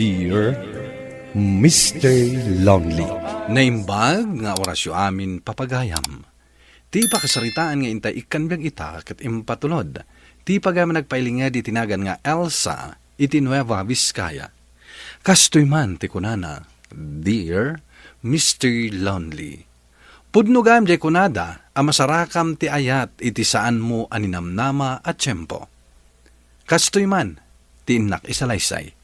Dear Mr. Lonely. Naimbag nga orasyo amin papagayam. Ti pakasaritaan nga intay ikanbyang ita kat impatulod. Ti pagama nagpailing nga di tinagan nga Elsa iti Nueva Vizcaya. Kastoy man ti kunana, Dear Mr. Lonely. Pudnugam jay kunada, amasarakam ti ayat iti saan mo aninamnama at tiyempo. Kastoy man, ti inak isalaysay.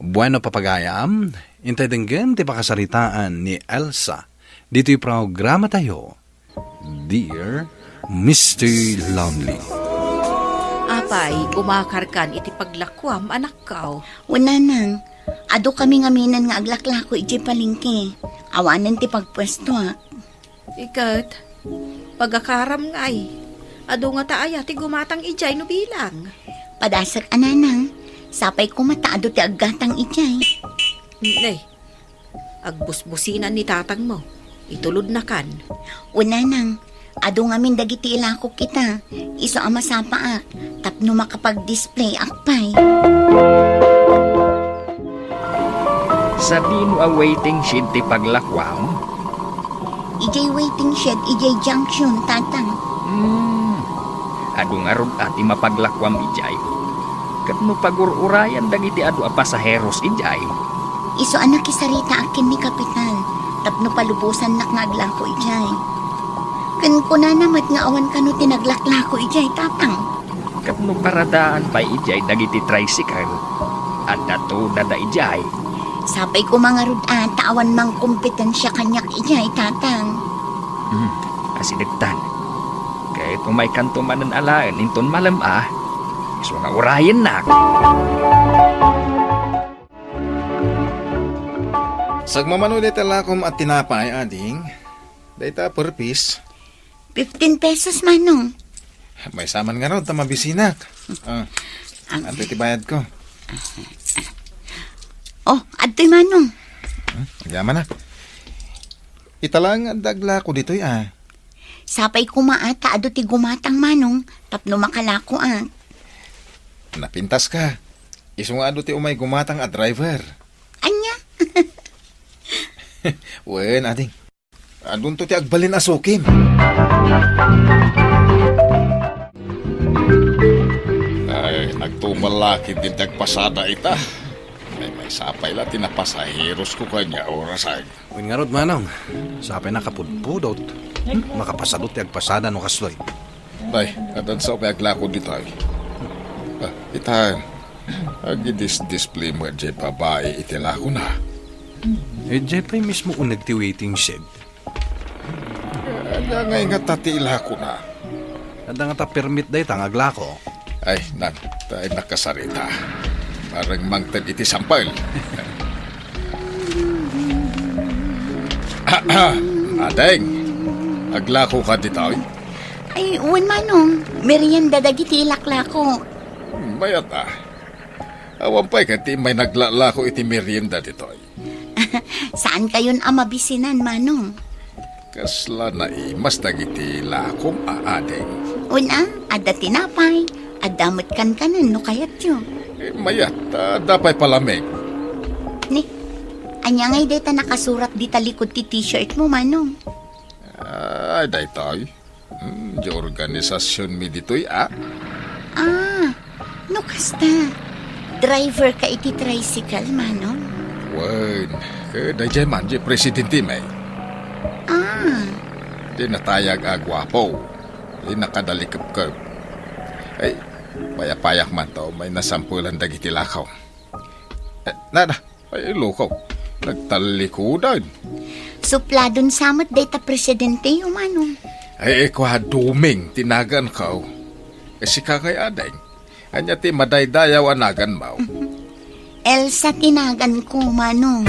Bueno papagayam, intay denggan ti pakasaritaan ni Elsa. Dito'y programa tayo, Dear Mr. Lonely. Apay, umakarkan iti paglakwam anak kao. Una nang, ado kami ngaminan nga aglaklako iti palingki. Awanan ti pagpwesto ha. Ikat, pagakaram nga ay, ado nga taaya ti gumatang ijay no bilang. Padasak ananang, sapay kumataado ti aggatang ijay. Nay, agbusbusinan ni tatang mo, itulod na kan. Una nang, ado ngamin dagiti ilako kita. Iso ama sapaak, tapno makapag-display akpay. Sabi mo a waiting shed ti paglakwam? Ijay waiting shed, ijay junction, tatang. Ado nga rod ati mapaglakwam ijay. Kat mo pagururayan dagiti ado a pasaheros ijay. Iso anak isarita akin ni Kapitan, tapno palubusan nak ngaglako ijay. Kan ko na namat nga awan kano tinaglaklako ijay, tatang. Kat mo paradaan pa ijay dagiti tricycle. At dato dada ijay. Sapay ko mga rod awan mang kompetensya kanyak ijay, tatang. Asinigtan. Kahit umay kanto manan alaan inton malam iso nga urayan nak. Sagmamano deta lakom at tinapay, ading. Data per piece. 15 pesos manong. May saman nga ron, tamabisinak. Ante tibayad ko. Oh, adto'y manong. Yaman na. Italang ang dagla ko dito'y Sapay kumaata ado ti gumatang manong, tapno makalako Napintas ka. Iso nga ado ti umay gumatang at driver. Anya? Wen, ading. Adun to ti agbalin asukim. Ay, nagtumalaki din tagpasada ita. May sapay la tinapasaheros ko kanya orasag. Uwin nga rod manong, sapay nakapudpudot. Makapasadot ti agpasada no kasloy. Ay, katan sa upayaglako dito ay. Ita, agi-display mo dyan babae itilako na. Diyay pa'y mismo kung nagti-waiting shed. Ada ngay nga tatilako na. Ada nga ta permit day tangaglako. Ay, tayo nakasarita. Parang mangtad iti sampal. Adeng, aglako ka dito ay. Ay, uwan manong. Merienda dagiti ilaklako. Mayat Awan pa'y kati may naglalako iti merienda dito ay. Saan kayon mabisinan manong? Kasla na mas dagiti lakom adeng. Una, ada tinapay. Adamot kan kanan no kayat yo. Mayat, dapay palamig. Ni, anya ngay deta nakasurat di talikod ti t-shirt mo manong. Ay, daytoy. Di organisasyon mi dito'y No kasta. Driver ka iti tricycle manong. Wen, dayjay man, di presidente may. Di natayag agwapo. Di nakadalikap-kap. Ay, payak-payak man to, may nasampulan dagiti lakaw. Nada, ay lukaw. Nagtalikudan. Supladon samot deta presidente yung manong. Ay, kwa duming, tinagan ka. Si kakay adeng. Anya ti madaydayaw anagan mo. Elsa tinagan ko manong.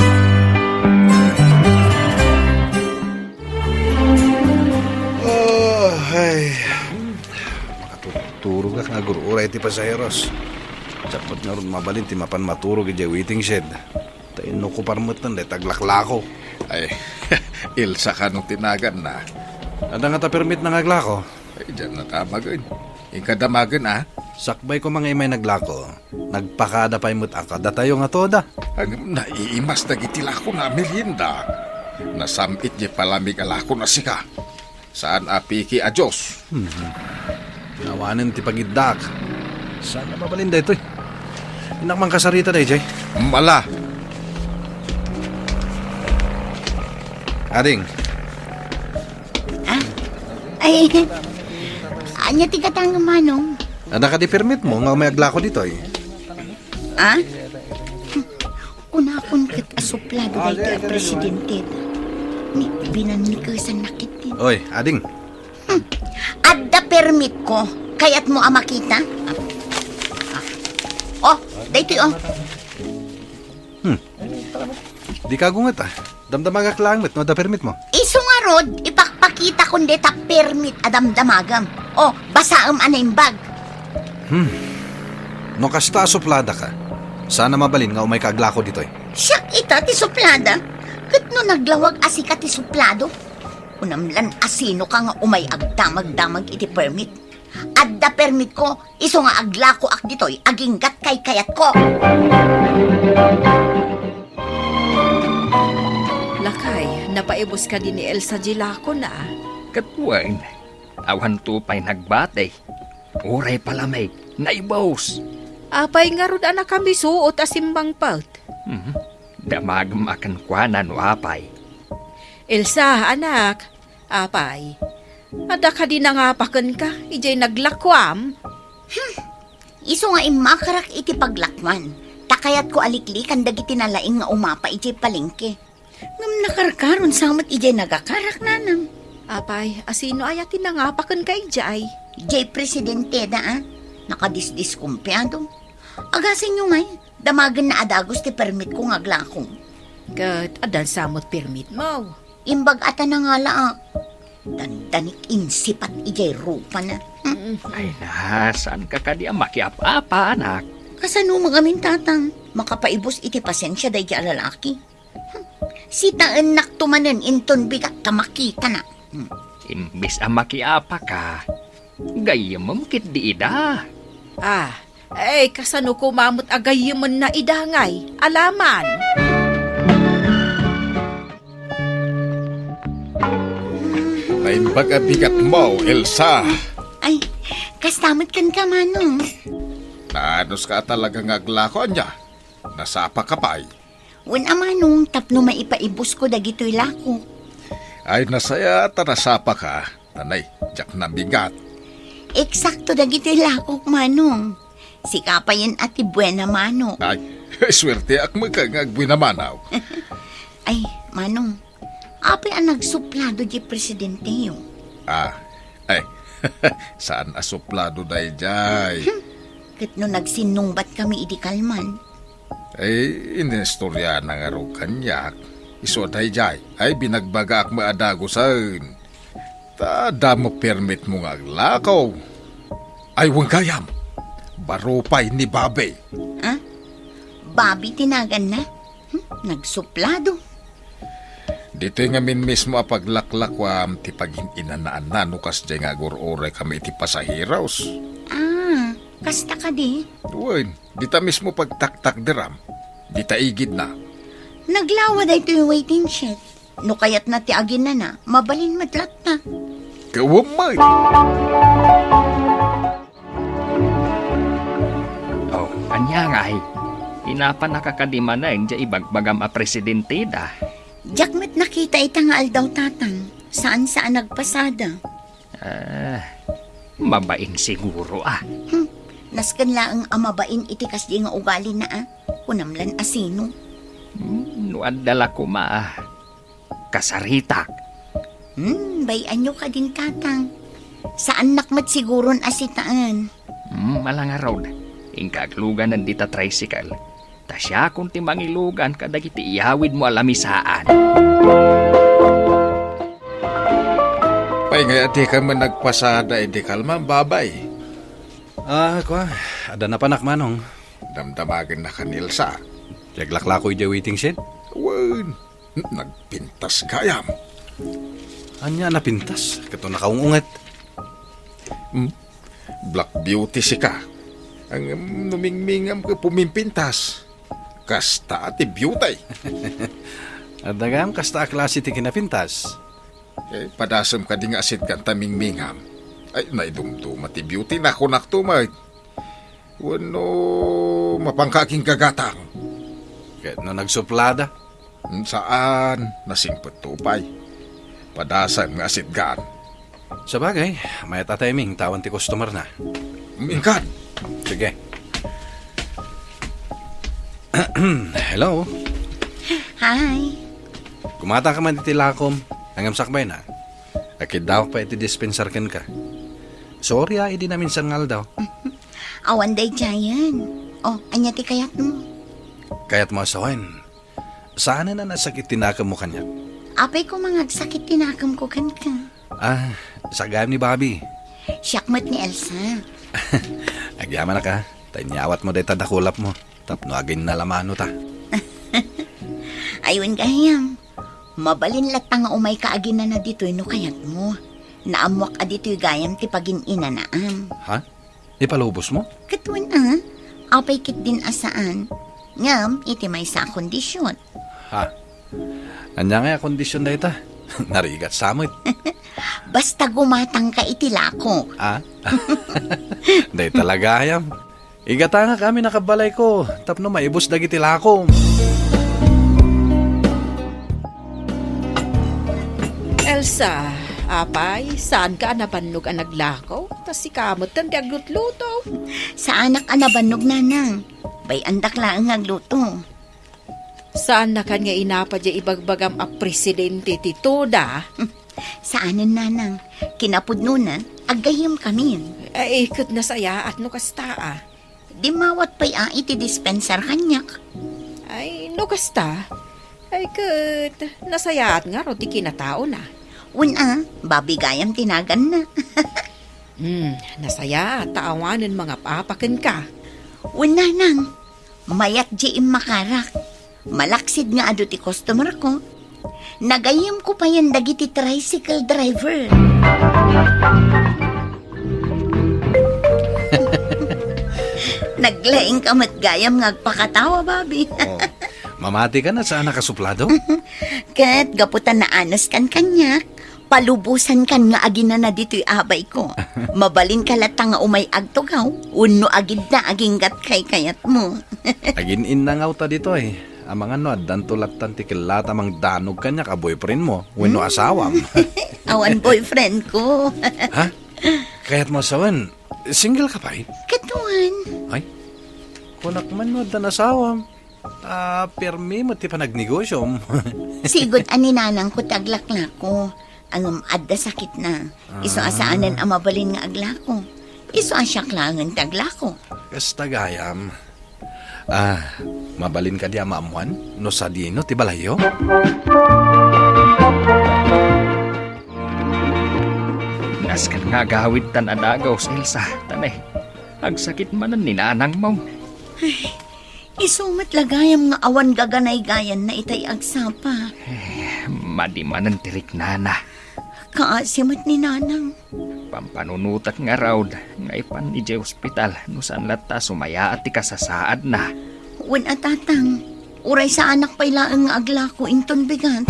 Ay, makatuturo ka nga gururay ti pasaheros. Sapot nga ron mabalin ti mapan maturog iti waiting shed. Tayo no ko parmutan day taglaklako. Ay, ilsa ka nung tinagan na. Ada nga ta permit na ngaglako. Ay, dyan na tamagan. Ikadamagan Sakbay ko mga imay naglako. Nagpakada pa imot akada tayo nga toda. Ang naiimas na gitila ko na merienda. Nasamit niya palamig alako na sika. Saan apiki a Diyos? Awanin ti pagiddak. Sana mabalinda ito eh. Inakmang kasarita na Jay. Mala. Ading, Ay, anya ti katang manong. nakadi-permit mo nga may aglako dito eh. Ah? Unakon kat asuplado day ti presidente. Ni binanmikasan nakit din. Oy, ading. Adda permit ko. Kayat mo makita? Oh, dito oh. Di ka gungat ah. Damdamagak langit no da permit mo. Iso nga rod, ipakpakita kundi ta permit adamdamagam. Oh, basaam anay bag. No kasta suplada ka. Sana mabalin nga umay kaaglako dito eh. Siyak ita ti suplada. Kat no naglawag asika ti suplado. Unamlan asino ka nga umay agdamag-damag iti permit. Adda permit ko, iso nga aglako ak ditoy, aginggat kay kayat ko. Lakay, napaibos ka din ni Elsa Gilako na. Katuwain, awan to pa'y nagbate. Uray palamay, naibos. Apay nga rod anak kami suot asimbang paut. Damagam akan kwanan o apay. Elsa, anak. Apay. Ada ka din nangapakan ka. Ijay naglakwam. Iso nga imakarak iti paglakman. Takayat ko aliklikan dagiti nalaing nga umapa iti palengke. Ngam nakarkaron samat ijay nagakarak nanam. Apay, asino ayatin nangapakan ka ijay? Ijay presidente da ah. Nakadisdis kumpyado. Agasin nyo ngay. Damagan na adagos ti permit ko nga glakong. Kat adan samot permit mo. Imbag ata na nga laak. Dandanik insipat ijay rupa na. Ay na, saan ka kadi ang makiap-apa, anak? Kasano magamin tatang? Makapaibos iti pasensya day di alalaki. Si taan naktumanan inton bigat tamakita na. Imbis ang makiapa ka, gayam mo kit di ida. Kasano ko mamot agay man na idangay. Alaman. Naimbag bigat mo, Elsa. Ay, kastamat kan ka manong. Naanos ka talaga nga aglako niya. Nasapa ka pa ay. Wan amanong tapno maipaibos ko dagitoy lako. Ay nasaya at nasapa ka. Tanay, jak na bigat. Eksakto dagitoy lako manong. Si kapayan ati buena mano. Ay, swerte ak magkangagbuy na manaw. Ay, manong. Apay ang nagsuplado di presidente yo. Saan asuplado day jay? Kat no nagsinungbat kami idi kalman. Ay, inestorya na nga ro kanyak. Iso day jay, ay binagbaga ak maadagosan. Tada mo permit mo nga aglakaw. Ay, wang gayam. Baropay ni Babe. Babi tinagan na. Nagsuplado. Dito nga min mismo apaglaklakwam ti pag-inanaan na nukas dyan nga gurore kami ti pasahiraos. Kasta ka di. Uwan, dita mismo pagtaktak diram. Dita igid na. Naglawa da ito yung waiting shed. No kayat na ti agin na mabalin madlat na. Kawamay! Oh, anya nga ay. Inapa nakakadima na yung ibagbagam a presidente da. Jakmet nakita ita nga aldaw tatang. Saan nagpasada. Mabain siguro ah. Naskan laang amabain itikas di nga ugali na Kunamlan asino. Nuadala ko kasaritak. Bayan nyo ka din tatang. Saan nakmat siguron asitaan? Malangaraw. Ingkaglugan ng dita tricycle. Tasya kung timangilugan kadagiti iyawid mo alamisaan. Pay nga di ka man nagpasada di kalman babay. Ada na panak manong. Damdamagan na kanilsa. Jaglaklako ijay waiting shed. Uwan, nagpintas gayam. Anya napintas. Kato nakaungungat. Black beauty si ka. Ang numingmingam ko pumimpintas. Kasta ti beauty. At dagam, kasta klase ti kinapintas. Padasam ka di nga asit kan tamingmingam. Ay, naidumduma ti beauty na kunak tumay. Wano mapangkaking gagatang. Kahit no nagsuplada. Saan nasimpot tupay. Padasam nga asit gan. Sa bagay, may tatiming tawan ti customer na. Mingkan. Sige. Hello? Hi. Kumata ka man iti lakom. Hanggang sakbay na. Akid daw pa iti dispenser ken ka. Sorry hindi namin sangal daw. Awan day Jayan. Oh, anya ti kayat mo. Kaya't mo asawan. Saan na nasakit tinakam mo kanya? Apay ko mga sakit tinakam ko kan ka. Sagam ni Bobby. Siyakmat ni Elsa. Agyaman na ka. Tanyawat mo day tadakulap mo. Tapno agin na lamano ta. Ayun gayam. Mabalin latang nga umay kaagin na dito no kayat mo. Naamwak a dito'y gayam ti pagin inanaam. Ha? Ipalubos mo? Katuan apay kit din asaan. Ngam, iti may sa kondisyon. Ha? Anya nga kondisyon na ita? Narigat samot. Basta gumatang ka itilako. Day talaga ayam. Igata nga kami nakabalay ko. Tapno maibos dagiti lakom. Elsa, apay, saan ka nabannog ang naglakaw? Tas si kamot ang diaglutluto. Sa anak anabanog nanang. Bay andak lang ang agluto. Saan na kan nga inapa di ibagbagam a presidente ti Toda? Saanan nanang. Kinapudnunan, agayim kami. Ay, ikot na saya at no kasta Di mawat pa'y iti dispenser kanyak. Ay, no kasta. Ay, kat, nasayaat nga ro ti kinatao na. Babigayam tinagan na. Nasaya, taawanan mga papakin ka. Nang, mayat di makarak. Malaksid nga ado ti customer ko. Nagayim ko pa yan dagiti tricycle driver. Naglaing kamat gayam ngagpakatawa, Bobby. Mamati ka na saan nakasuplado? Kat gaputan na anas kan kanyak. Palubusan kan nga agina na dito'y abay ko. Mabalin ka latang nga umay agtugaw. Uno agid na aginggat kay kayat mo. Agin innangaw ta dito eh. Ang mga no, dantulat-tan ti kilata mang danog kanya ka boyfriend mo. Wino asawam. Awan boyfriend ko. Ha? Kaya't mo asawan, single ka pa eh? Katuan. Ay, kunak man mo dan asawam. Permi mo ti pa nagnegosyo. Sigod ani nanang ko taglakla ko. Ang adda sakit na. Iso asaanan ang mabalin nga aglako. Iso asyak lang ang taglako. Kasta gayam. Mabalin ka di amaamuan? No sa dino, ti balayo? Naskan nga gawid tan adagaw sa Elsa. Tanay, agsakit manan ni nanang mo. Isumat lagayam nga awan gaganay-gayan na itay agsapa. Madimanan tirik nana. Kaasimat ni nanang. Pampanunutak nga raud nga ipan ije ospital no saan lata sumaya at ikasasaad na. Atatang, uray sa anak pa'y laang nga aglako inton bigat.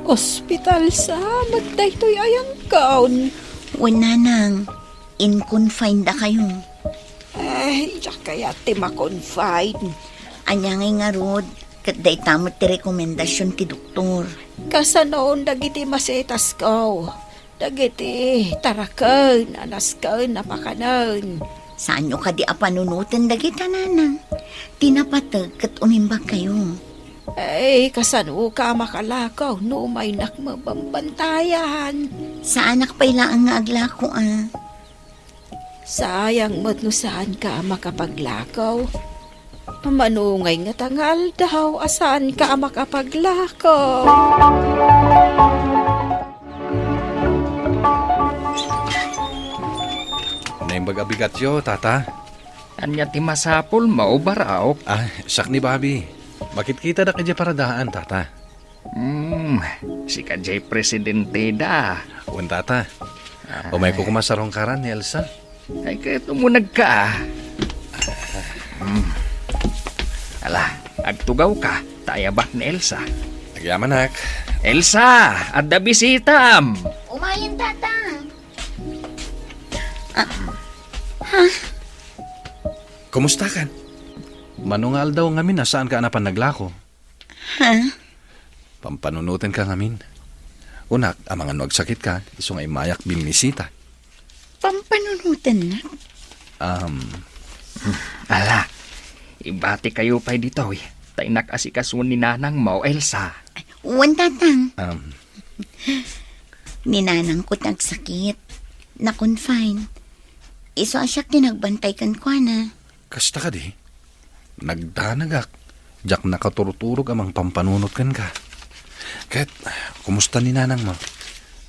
Hospital sa magday to'y ayang kaon. Nanang, in-confine da kayo. Ay, diyak kaya ti makonfide. Anyangay nga rod, kat day tamot ti rekomendasyon ti doktor. Kasanoon dagiti masetas ko. Dagiti tarakan, anaskan, napakanan. Saan nyo ka di apanunutan dagita nanang? Tinapatag kat umimbag kayo. Ay, kasano ka makalakaw no may nakmabambantayan. Sa anak pa'y laang nga aglako Sayang mo't no saan ka makapaglakaw. Manungay nga tangal daw, asaan ka makapaglakaw. Naimbag abigatyo, tata. Anya ti masapol mao baraw. Sak ni Bobby. Bakit kita na kaya paradaan, tata? Si kajay presidente da. Wan, tata. Umay ko kumasarong karan ni Elsa. Ay, kaya tumunag ka. Ala, agtugaw ka. Tayabak ni Elsa. Nagyaman, nak. Elsa, adda bisitam. Umayan, tatang. Kumusta kan? Manungal daw ngamin na saan ka anapan naglako. Ha? Pampanunutin ka ngamin. Unak, amangan magsakit ka, iso nga imayak bimisita. Pampanunutan na. Ala, ibati kayo pa'y dito eh. Tay nakasikasun ni nanang mo, Elsa. Uwan, tatang. Um, Ninanang ko nagsakit. Na-confine. Iso asyak tinagbantay kan kwa na. Kasta ka di. Nagdanagak. Jak nakaturturog amang pampanunot kan ka. Kahit, kumusta ni nanang mo?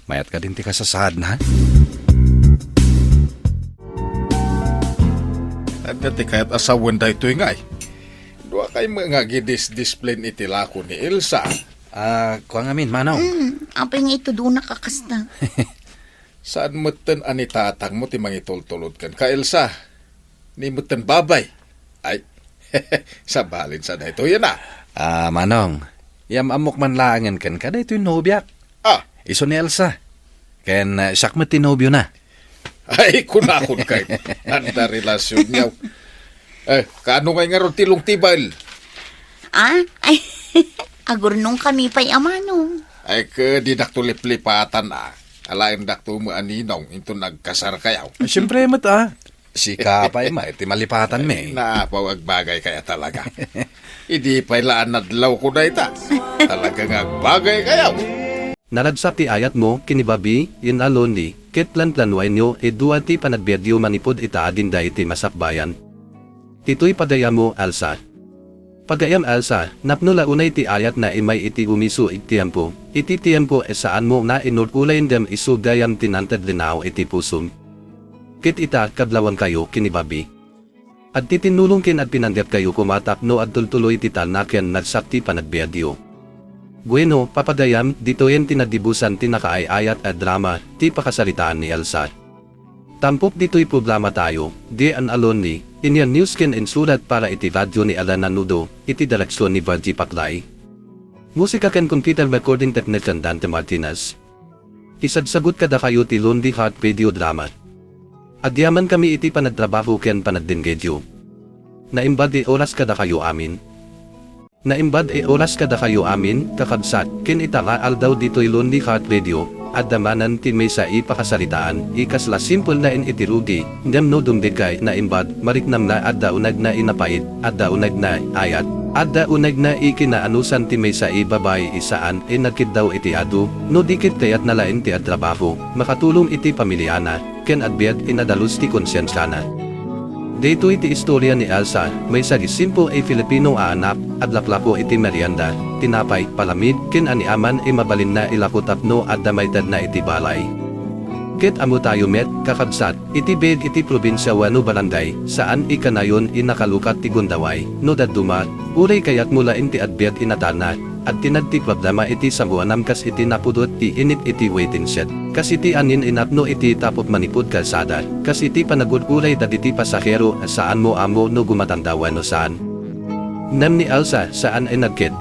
Mayat ka din ti ka sa sahad na? At dati kahit asawan da ito ngay. Dua kay mga gidis-display iti lako ni Elsa. Kuha ngamin, manaw. Apay nga ito doon nakakasta. Saan mutan ani tatang mo ti mangitultulod kan ka Elsa? Ni mutan babay. Ay, sabalin sa na ito yan Manong. Yam amok man laangan kan kada ito'y nobyak. Iso ni Elsa. Ken siyak mo tinobyo na. Ay, kunakon kay. Anda relasyon niyaw. Kaano ngay nga ron tilong tibal? Ay, agurnong kami pa'y amano. Ay, di daktulip-lipatan Alain dakto mo aninong into nagkasar kayaw. Siyempre mat Si Kapay ma, iti malipatan me. Naapaw agbagay kaya talaga. Hindi pa'y laan nadlaw ko na ita. Talagang agbagay kayaw. Naradsap ti ayat mo, kinibabi, inalon ni, kitlan-planway nyo, duati panagberdiyo manipod ita adin da iti masakbayan. Tito'y padaya mo, Elsa. Pagayam Elsa, napnula unay ti ayat na imay iti umiso iti tiempo saan mo na inululayin dem iso dayam tinantad linaw iti pusum. Kit ita kadlawan kayo kinibabi. At titinulong kin at pinandep kayo kumatak no at tultuloy tital na ken nagsakti panagberdiyo. Bueno, papadayam, ditoyen tinadibusan tinakaayayat at drama, ti pakasalitaan ni Elsa. Tampok dito'y problema tayo, di an alon ni, inyan newskin insulat para iti radyo ni Alana Nudo, iti direksyon ni Virgie Paklay. Musika ken computer recording technician Dante Martinez. Isadsagot kada kayo ti Lonely Heart video drama. Adyaman kami iti panagtrabaho ken panagdengedyo. Naimbad di oras kada kayo amin. Naimbad oras kada kayo amin, kakabsat, ken italaal daw dito'y Lonely Heart Radio, at damanan ti may sa ipakasalitaan, ikasla simple na in itirudi, dem no dumdikay na imbad, mariknam na at daunag na inapait, at daunag na ayat, at daunag na ikinaanusan ti may sa ibabay isaan, nagkit daw iti adu, no dikit kayat nalain ti at trabaho, makatulong iti pamilyana, ken adbiad inadalus ti konsyensana. Dito iti istorya ni Elsa, may sagi simple ay Filipino aanap, at laplako iti merienda, tinapay, palamid, kin aniaman ay mabalin na ilakutapno at damaytad na iti balay. Kit amo tayo met, kakabsat, iti bed iti probinsya wano balanday, saan ikanayon inakalukat ti Gundaway, no daduma, uray kayat mula inti adbiad inatana, at tinadti problema iti samuanam kas iti napudot ti init iti waiting shed. Kas iti anin inapno iti tapop manipod kalsada, kas iti panagulkulay daditi pasahero saan mo amo no gumatandawan no saan. Nam ni Elsa saan ay nagkit.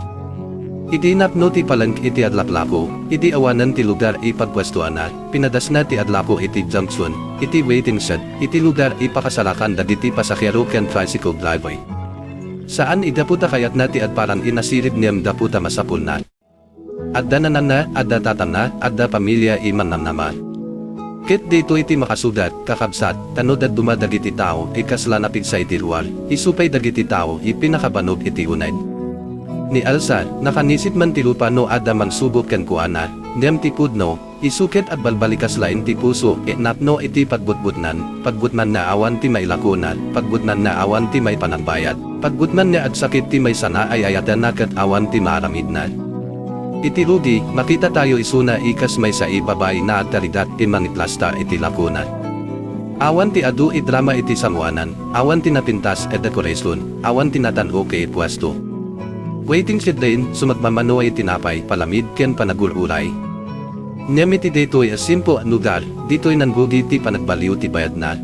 Iti inapno ti palang iti adlaplako, iti awanan ti lugar ipagpwestuan na, pinadas na ti adlapo iti junction, iti waiting shed, iti lugar ipakasalakan daditi pasahero ken tricycle driveway. Saan idaputa kayat na ti adparan inasirip niyam daputa masapul na. Adda nanan na, adda tatan na, adda pamilya iman namnama. Kit dito iti makasudat, kakabsat, tanod at dumadagiti tao, ikaslanapig sa iti luwal, isupay dagiti tao, ipinakabanog iti unay. Ni Elsa, nakanisit man ti lupa no adda man subok ken kuana, niyam ti pudno, isukit at balbalikas lain ti puso, napno iti pagbutbutnan, pagbutman na awan ti may lakunan, pagbutman na awan ti may panagbayad, pagbutman na at sakit ti may sana ay ayatan na kat awan ti maramid na. Iti rudi, makita tayo isuna ikas may sa ibabay na ataridat imanitlasta iti lakunan. Awan ti adu idrama iti samuanan, awan ti napintas et dekorasyon, awan ti natanho kay pwesto. Waiting shed lane, sumagmamano ay tinapay, palamid ken panaguluray. Niyam iti dito'y asimpo ang lugar, dito'y nangugi ti panagbaliw ti bayad na.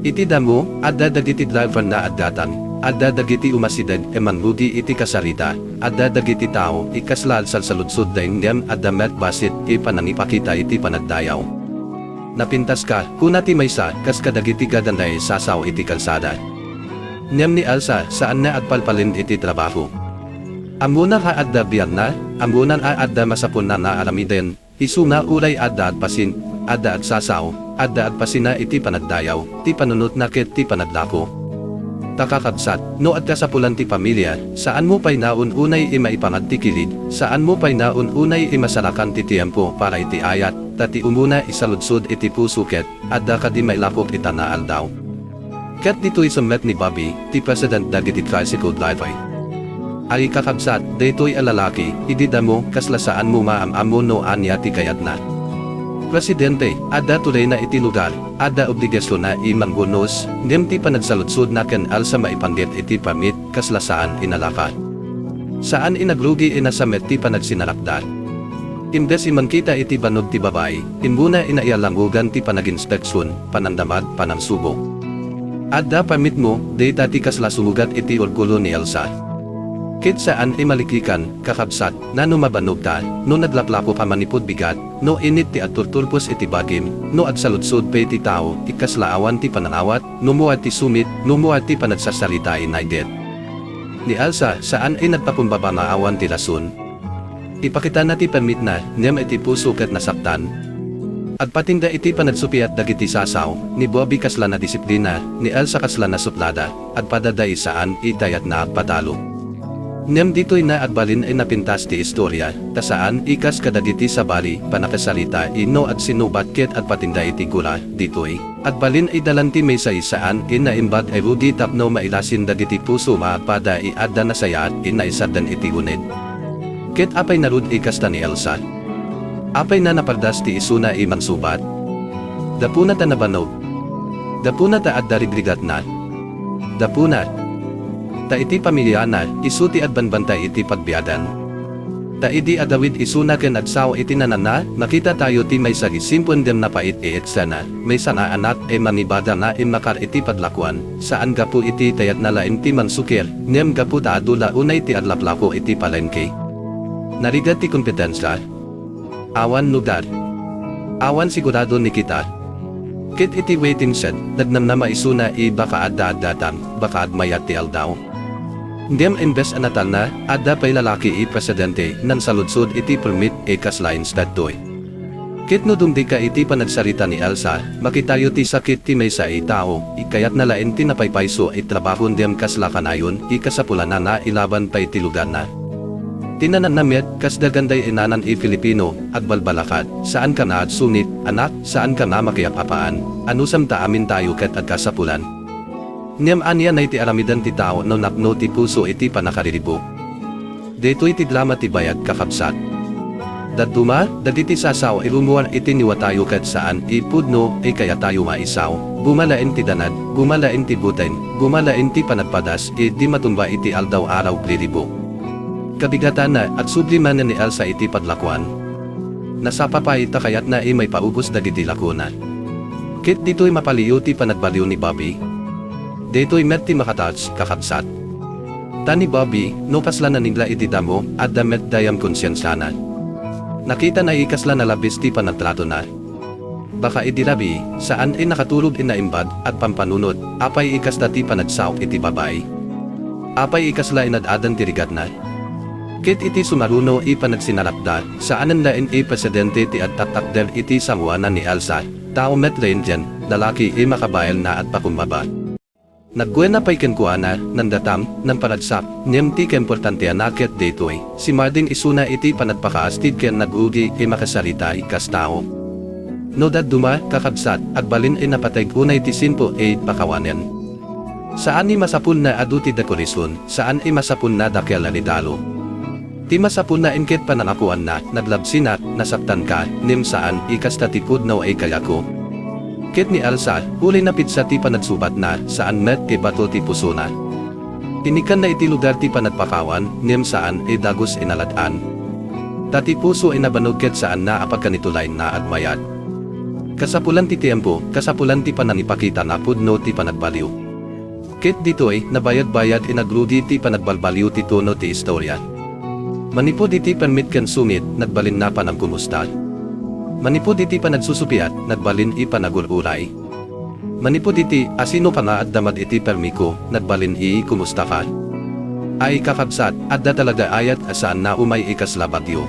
Iti damo, adda dagiti driver na addatan, adda dagiti umasidag mangugi iti kasarita, adda dagiti tao, ikaslal sa saludsod daing niyam adda met basit panangipakita iti panagdayaw. Napintas ka, kuna ti maysa, kas kadagiti gadanday sasaw iti kalsada. Niyam ni Elsa, saan na agpalpalin iti trabaho. Amuna ka adda biyan na, amunan a adda masapon na naaramiden, isuna ulay adda at pasin, adda at sasaw, adda at pasina iti panagdayaw, ti panunot nakit ti panagdako. Takakabsat, no at kasapulan ti pamilya, saan mo pa'y naun unay imaipangad ti kilid, saan mo pa'y naun unay imasarakan ti tiyempo para iti ayat, tati umuna isaludsod iti pusuket, adda ka di mailakok itanaal daw. Ket dito'y sumet ni Bobby, ti President dagiti tricycle driver. Ay kakabsat, daytoy alalaki, ididamo, kaslasaan mo maamamo no anya ti kayat na. Presidente, adda tulay na iti lugar, adda obligasyon na imanggunos, niyam ti panagsaludsod na ken alsa maipanggit iti pamit, kaslasaan inalaka. Saan inaglugi inasamet ti panagsinalakda. Imbes imangkita iti banog ti babay, imbuna inaialangugan ti panaginspeksyon, panandamag, panamsubo. Adda pamit mo, data ti kaslasumugat iti orgulo ni Elsa. Kit saan imalikikan, kakabsat, nano mabanog ta, no naglaplako pa manipod bigat, no init ti aturturpos iti bagim, no agsaludsod pa iti tao, ikaslaawan ti pananawat, no muad ti sumit, no muad ti panagsasalita inaydet. Ni Elsa, saan ay nagpapumbaba maawan ti lason? Ipakita na ti permit na, niyam iti puso ket nasaktan. At patinda iti panagsupiat dagiti sasaw, ni Bobby kasla na disiplina, ni Elsa kasla na suplada, at padaday saan itayat na agpatalo. Niyam dito'y na agbalin ay napintas ti istorya, ta saan ikas kadagiti sa bali, panakasalita ino at sinubat ket at patinda iti gula, dito'y, agbalin ay dalanti may saan inaimbag ay rudi tapno mailasin dagiti puso maagpada iadda na sayat inaisadan iti uned. Ket apay narud ikas ta ni Elsa. Apay na napardas ti isuna imang subat. Dapuna ta nabanog. Dapuna ta adda rigrigat na. Dapuna. Ta iti pamilya na, isu ti adbanbantay iti pagbiadan. Ta idi adawid isuna ken agsaw iti nanana, nakita tayo ti may sagisimpon dem na pait sana, may sana anak manibada na makar iti padlakuan, saan gapu iti tayat na lain ti mansukir, niyam gapu ta adula unay ti adlaplako iti palengke. Narigat ti kompetensya. Awan lugar. Awan sigurado ni kita. Kit iti waiting shed, dagnam na maisuna baka adda-addatang, baka admayat ti aldaw. Ndiyam imbes anatal na, adda pa'y lalaki presidente, nan saludsod iti permit kaslain stadtoy. Kit no dumdi ka iti panagsarita ni Elsa, makitayo ti sakit ti may sa tao, ikayat na lain ti napaypayso trabaho ndiyam kasla kanayon, ikasapulan na ilaban pa'y ti lugar na. Tinanan namet, kas daganday inanan Filipino, agbalbalakad, saan ka na sunit, anak, saan ka na makiyapapaan, anusam ta amin tayo ket agkasapulan. Niyam anya na iti aramidan ti tao no nakno ti puso iti panakariribo. Deto'y ti drama ti bayag kakabsat. Daduma, dagiti sasaw irumuan iti niwa tayo ket saan ipudno kaya tayo maisaw. Bumalain ti danad, bumalain ti buten, bumalain ti panagpadas di matumba iti aldaw araw pliribo. Kabigatan na at subliman ni Elsa iti padlakuan. Nasapapay ta kayat na may paubos dagiti lakuna. Kit dito'y mapaliw ti panagbaliw ni Bobby. Dito'y met ti makatouch, kakabsat. Tani Bobby, no kasla na nigla iti damo, at damet dayam konsyensyanan. Nakita na ikasla na labis ti panagtrato na. Baka idirabi, saan nakatulog inaimbag at pampanunod, apay ikasta ti panagsaw iti babay. Apay ikasla inadadan ti rigat na. Kit iti sumaruno panagsinalakda, saanan lain presidente ti adtatakder iti sangwanan ni Elsa, tao met dyan, lalaki makabayal na at pakumbaba. Nagguwen na pa'y kenkuana, nandatam, ng panagsak, niyam ti keimportante anaket detoy, si Marding isuna iti panagpakaastid ken nagugi makasarita ikas tao. No dad duma, kakabsat, agbalin napatay unay ti sinpo pakawanen. Saan masapun na adu ti dekorison, saan masapun na dakel alidalo. Ti masapun na inket panangakuan na, naglabsinat, nasaktan ka, nim saan ikasta ti pudnaw kayako. Kit ni Elsa, uli na pitsa ti panagsubat na, saan met bato ti puso na. Tinikan na iti lugar ti panagpakawan, niyam saan dagos inaladaan. Tati puso ay nabanog ket saan na apagkanitulay na agmayad. Kasapulan ti tiempo, kasapulan ti pananipakita na pudno ti panagbaliw. Ket ditoy, nabayad-bayad inagrudi ti panagbalbaliw ti tono ti istorya. Manipod iti permit ken sumit, nagbalin na panagkumustad. Manipod iti panagsusupiat, nagbalin i panagululay. Manipod iti asino pa nga at damad iti permiko, nagbalin i kumusta ka. Ay kakabsat, adda talaga ayat asaan na umay ikasla bagyo.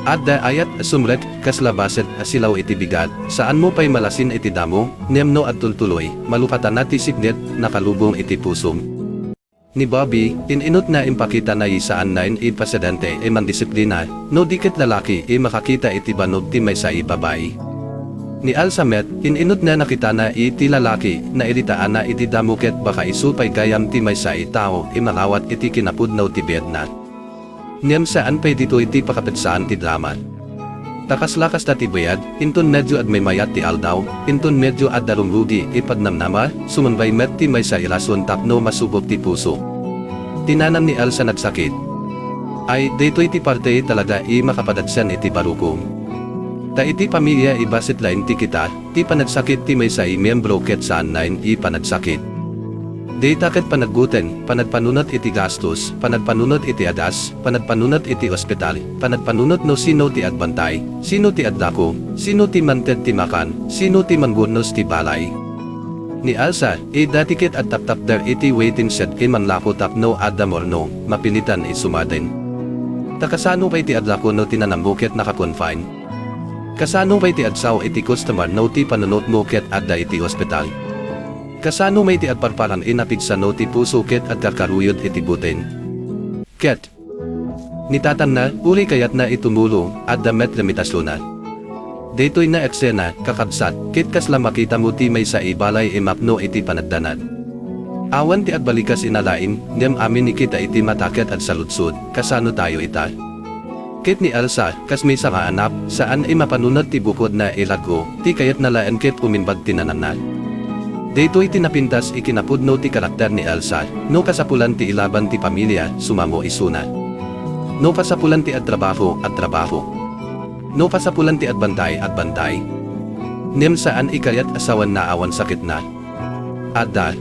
Adda ayat sumret, kaslabaset asilaw iti bigat, saan mo pa'y malasin iti damo, nemno at tultuloy, malupatan na ti sipnet, nakalubong iti pusong. Ni Bobby, ininot na impakita na isaan na presidente e mandisiplina, no dikit lalaki e makakita iti banog ti may sa babae. Ni Alsamet, ininot na nakita na iti lalaki na iritaan na iti damuket baka isupay gayam ti may sa tao e malawat iti kinapudnaw ti bednat. Niyam saan pa'y dito iti pakapetsaan ti dramat. Takas-lakas na ti bayad, inton medyo at may mayat ti aldaw, inton medyo at darumrugi ipagnamnama, sumunbay met ti may sa ilason tapno masubok ti puso. Tinanam ni Elsa nagsakit. Ay, dito iti parte talaga makapadagsan iti baruko. Ta iti pamilya ibasit lain ti kita, ti panagsakit ti may sa miyembro ket saan nain panagsakit. Data ket panagguten, panagpanunot iti gastos, panagpanunot iti adas, panagpanunot iti ospital, panagpanunot no sino ti adbantay, sino ti adlako, sino ti manted ti makan, sino ti manggunos ti balay. Ni Elsa, dati ket at tap der iti waiting shed kin manlako tapno adamorno, mapilitan sumaden. Takasano pa iti adlako no tinanambuket nakakonfine. Kasano pa iti adsaw iti customer no ti panunot mo ket adda iti ospital. Kasano may ti adparparan inapigsano ti puso ket at kakaruyod iti butin. Ket. Nitatan na, uli kayat na itumulo, at damet limitasyon na. Dito'y na eksena, kakabsat, ket kasla makita mo ti may sa ibalay mapno iti panagdanad. Awan ti agbalikas inalain, niyam amin ikita iti mataket at saludsud, kasano tayo ita. Ket ni Elsa, kas may saka anap, saan mapanunod ti bukod na ilaggo, ti kayat nalaan ket uminbag tinananat. Dito'y tinapintas ikinapudno ti karakter ni Elsa, no kasapulan ti ilaban ti pamilya, sumamo isuna. No kasapulan ti at trabaho. No kasapulan ti at bantay. Nem saan ikayat asawan na awan sakit na. Adda.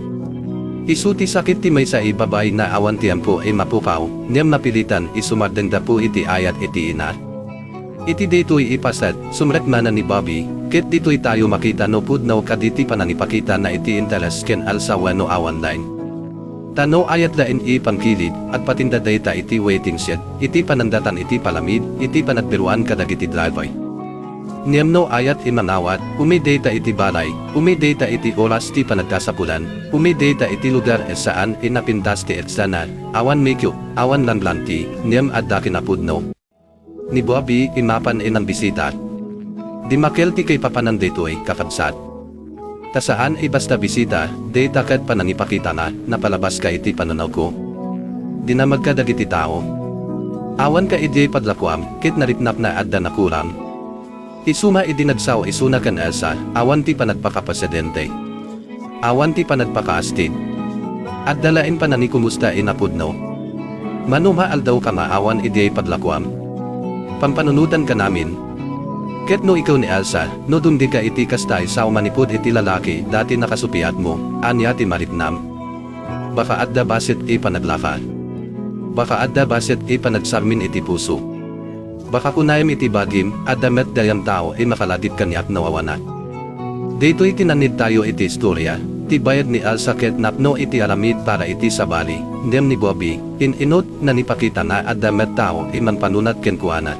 Isu ti sakit ti may sa ibabay na awan tiempo mapukaw, nem mapilitan isumardenda po iti ayat iti ina. Iti dito'y ipasad, sumret mana ni Bobby, ket dito'y tayo makita no pudnaw kaditi pananipakita na iti interes ken alsawa no awan lain. Tano ayat lain pangkilid, at patinda data iti waiting shed, iti panandatan iti palamid, iti panagbiruan kadagiti driver. Niyamno ayat manawat, umidata iti balay, umidata iti oras ti panagkasapulan, umidata iti lugar saan napintas ti etsana, awan mekyo, awan lanlanti, niyam adda kinapudno. Ni Bobby imapan ng bisita. Di makelti kay papanan dito'y kakabsat. Tasaan basta bisita, day takad pananipakita na, napalabas ka iti panunaw ko. Di na magkadagiti tao. Awan ka iti padlakwam, kit naripnap na adda na kuram. Isuma idinagsaw isuna kan Elsa, awan ti panagpakapasidente. Awan ti panagpakaastid. At dalain pananinkumusta inapudno. Manuma aldaw ka maawan iti padlakwam. Pampanunutan ka namin. Ket no ikaw ni Elsa, no dundi ka iti kastay sa umanipod iti lalaki dati nakasupiat mo, anya ti maritnam. Baka adda basit panaglaka. Baka adda basit panagsarmin iti puso. Baka kunayam iti bagim, adda met dayam tao makaladit kaniak nawawana. Dito'y tinanid tayo iti istorya, ti bayad ni Elsa ket napno iti aramid para iti sabali, ndem ni Bobby, inot na nipakita na adda met tao manpanunat ken kuanat.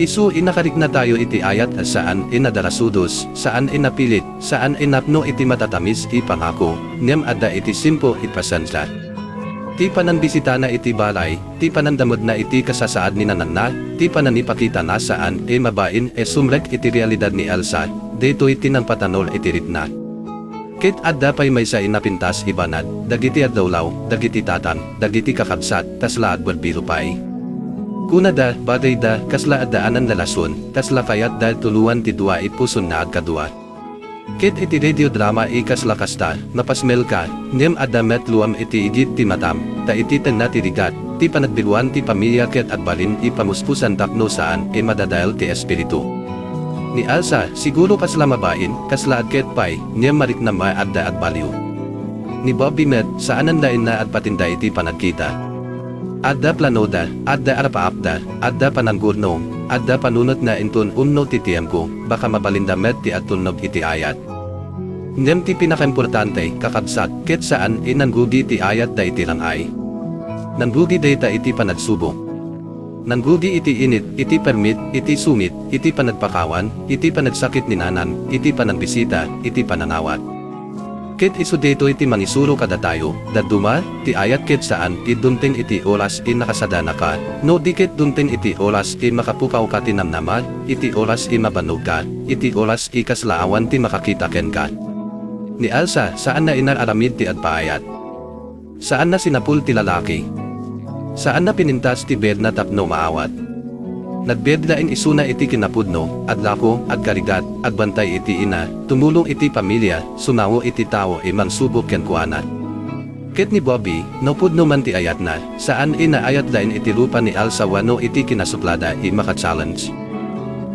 Isu inakarik na tayo iti ayat saan inadarasudos, saan inapilit, saan inapno iti matatamis pangako, nem adda iti simpo ipasensya. Ti pananbisita na iti balay, ti panandamod na iti kasasaad ni nananna, ti pananipakita na saan mabain sumrek iti realidad ni Elsa, dito'y tinangpatanol iti ritna. Ket adda pa'y may sa inapintas ibanad, dagiti adawlaw, dagiti tatan, dagiti kakabsat, tasla adbalbiro pa'y. Kuna da, baday da, kasla addaanan lalason, tasla kayat da tuluan ti dua ipuson na agkadua. Ket iti radio drama kasla kasta, napasmel ka, nem adda met luam iti igit ti matam, ta iti ten na ti rigat, ti panagbiluan ti pamilya ket agbalin ipamuspusan tapno saan madadael ti espiritu. Ni Elsa siguro kasla mabain kasla ket pay niya marik na maadda agbaliw. Ni Bobby met saan andain na patinda iti panagkita. Adda planoda, adda arapaapda, adda pananggurno, adda panunot na intun unno ti tiyempo, baka mabalinda met ti atunog iti ayat. Ndem ti pinakaimportante kakabsat ket saan nanggugi ti ayat da iti langay. Nanggugi data iti panagsubok. Nanggugi iti init, iti permit, iti sumit, iti panagpakawan, iti panagsakit ni nanan, iti panagbisita, iti pananawat. Ket iso dito iti manisuro kada tayo, daduma, ti ayat ket saan idunting iti oras nakasadana ka, no dikit dunting iti oras makapukaw ka tinamnaman, iti oras mabanog ka, iti oras kaslaawan ti makakita ken ka. Ni Elsa saan na inararamid ti adpaayat? Saan na sinapul ti lalaki? Saan na pinintas ti bed na tapno maawat? Nagbed lain isuna iti kinapudno, adlako, agkarigat, agbantay iti ina, tumulong iti pamilya, sumawo iti tao mansubok ken kuana. Ket ni Bobby, napudno man ti ayat na, saan inaayat lain iti lupa ni Elsa wano iti kinasuplada maka-challenge.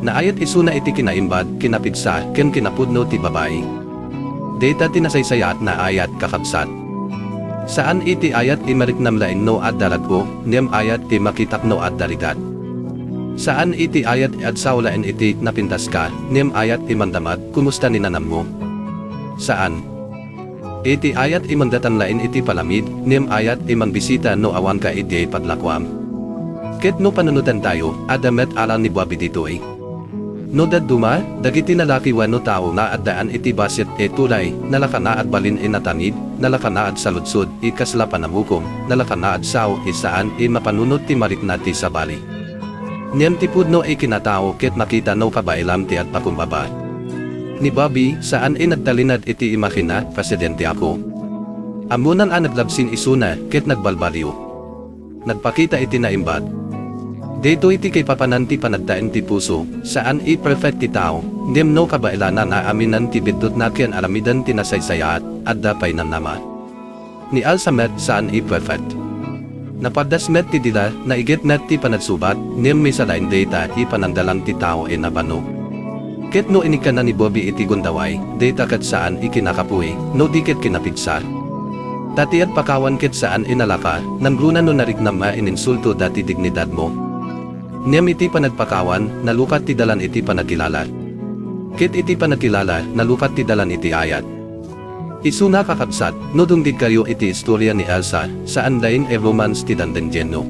Naayat isuna iti kinaimbad, kinapigsa, ken kinapudno ti babae. Data tinasaysayat na ayat kakabsat. Saan iti ayat mariknam lain no at daragko, niyam ayat makitakno at darigat. Saan iti ayat saulain iti napintas ka, niyam ayat mandamad, kumusta ninanam mo? Saan? Iti ayat mandatan lain iti palamid, niyam ayat mangbisita no awan ka iti padlakwam. Ket no panunutan tayo, adamet alam ni Bobby dito No daduma, dagiti nalaki wano tao na addaan iti basit tulay, nalakanaad balin natanid, nalakanaad saludsod, kasla panamukom, nalakanaad sao saan mapanunot ti marikna ti sabali. Niyam ti pudno kinatao ket makita no kabailam ti at pakumbaba. Ni Bobby, saan nagtalinad iti imakina, presidente ako. Amunan naglabsin isuna, ket nagbalbaliw. Nagpakita iti naimbad. Dito iti kay papananti panagdain ti puso, saan perfect ti tao, ndem no kabailana na aminan ti bidot na ken aramidan ti nasaysayat, at dapay nan nama. Ni Elsa met saan perfect. Napadas met ti dila, na igit met ti panagsubat, ndem may salain data panandalang ti tao nabano. Ket no inikana ni Bobby iti gundaway, data kat saan ikinakapuy, no dikit kinapigsa. Dati at pakawan ket saan inalaka, nangrunan no nariknam ininsulto dati dignidad mo. Niyam iti panagpakawan, nalukat ti dalan iti panagkilala. Kit iti panagkilala, nalukat ti dalan iti ayat. Isuna kakabsat, no dungdid kayo iti istorya ni Elsa, saan lain romance ti dandang genno.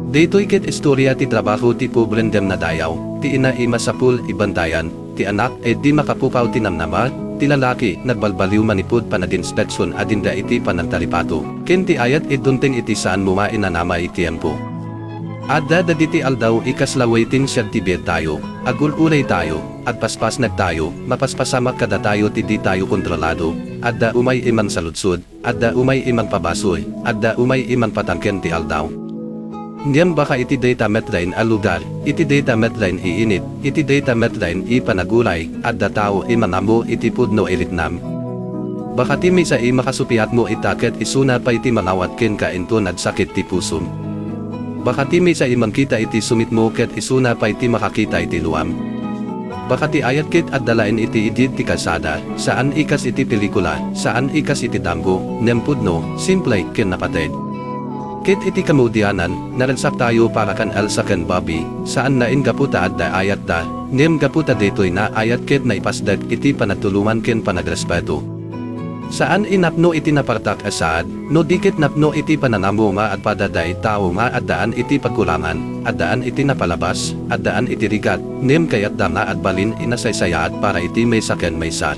Dito ikit istorya ti trabaho ti pobren dem na dayaw, ti ina masapul ibantayan, ti anak di makapukaw ti namnama, ti lalaki nagbalbaliw manipud panadinspeksyon adinda iti panagtalipato. Ken ti ayat idunting iti saan mumain na nama itiempo. Adda daditi aldaw ikaslawaitin siya tibet tayo, agululay tayo, at paspas nagtayo, mapaspasamak kada tayo ti di tayo kontrolado, adda umay imang saludsud, adda umay imang pabasoy, adda umay imang patangken ti aldaw. Ndiyam baka iti data metline a lugar, iti data metline iinit, iti data metline ipanagulay, adda tao imanamo iti pudno elitnam. Baka ti may sa makasupiat mo itaket isuna pa iti manawat ken ka into nagsakit ti pusum. Baka ti may sa kita iti sumit mo ket isuna pa iti makakita iti luam. Baka ti ayat ket at dalain iti idid ti kalsada, saan ikas iti pelikula, saan ikas iti damgo, nempudno, simple ken napatid. Ket iti kamudianan, naransak tayo para kan Elsa ken Bobby, saan nain gaputa adda ayat da, nem gaputa detoy na ayat ket na ipasdag iti panatulungan ken panagrespeto. Saan inapno iti napartak asad, no dikit napno iti pananamo at padaday tao addaan iti pagkulangan, addaan iti napalabas, addaan iti rigat, nem kayat dama at balin inasaysayaat para iti may saken may sat.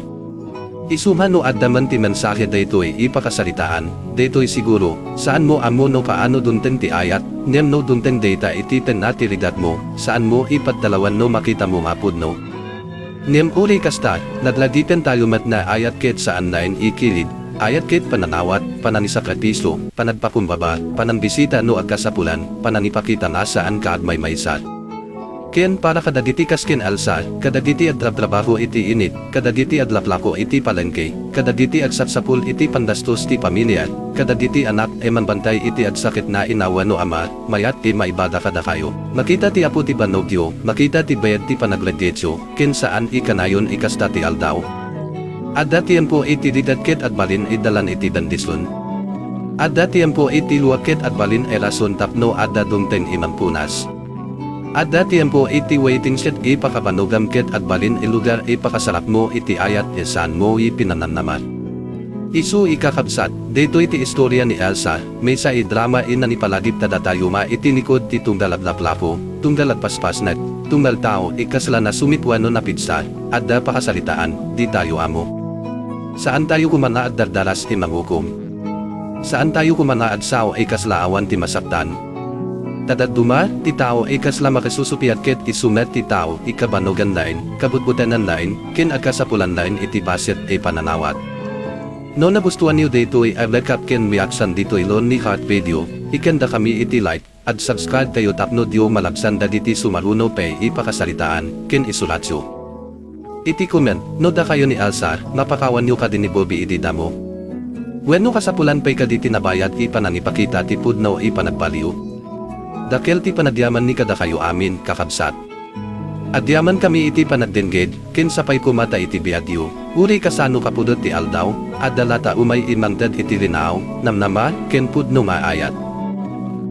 Isuman no addaman ti mensahe daytoy ipakasaritaan, daytoy siguro, saan mo amo no paano dunten ti ayat, nem no dunten data iti ten na ti rigat mo, saan mo ipagdalawan no makita mo mapudno. Nem uli kasta, nagladipen tayo mat na ayat ket saan nain ikilid, ayat ket pananawat, pananisakripiso, panagpakumbaba, panambisita no agkasapulan, pananipakita na saan kaagmay maysat. Ken para kadagiti kaskin Elsa, kadagiti adlap trabaho iti init, kadagiti adlap lako iti palengke, kadagiti agsapsapul iti pandastos ti pamilya, kadagiti anak e manbantay iti agsakit na inawa no ama, mayat ti maibada kada kayo. Makita ti apo ti banogyo, makita ti bayad ti panagledetyo, ken saan ikanayon ikasta ti aldaw. Adda tiempo iti didadket at balin idalan iti dandison. Adda tiempo iti luwaket at balin ay rason tapno adda dumten imampunas. Adda tiempo iti waiting shed ipakabanogam ket at balin ilugar ipakasarap mo iti ayat esan mo ipinananamat. Isu ikakabsat, dito iti istorya ni Elsa, may sa drama inanipalagip tadatayuma iti nikod ti tungdalaglaplapo, tungdalagpaspasnag, tungdal tao ikasla na sumitwano na pizza, adda pakasalitaan, di tayo amo. Saan tayo kumana at dardaras imangukom? Saan tayo kumana at sao ikaslaawan ti masaktan? Tadaduma, ti tao ay kasla makasusupiat ket isumet ti tao, ikabanogan lain, kabutbutanan lain, kin agkasapulan lain iti basit ay pananawat. No nabustuan niyo dito ay lekap ken miaksan dito ilon ni heart video, ikenda kami iti like, at subscribe kayo tapno diyo malabsan dagiti sumaruno pay ipakasalitaan, ken isulatyo. Iti comment, no da kayo ni Elsa, napakawan niyo ka din ni Bobby ididamo. Wenno kasapulan pay kaditi nabayad ipananipakita ti pudno ipanagbaliw. Dakel ti panadyaman ni kada kayo amin, kakabsat. Adyaman kami iti panagdenged, ken sapay kumata iti biadyo, uri kasano kapudot ti aldaw, adalata umay imangdad iti linaw, namnama, ken pudno maayat.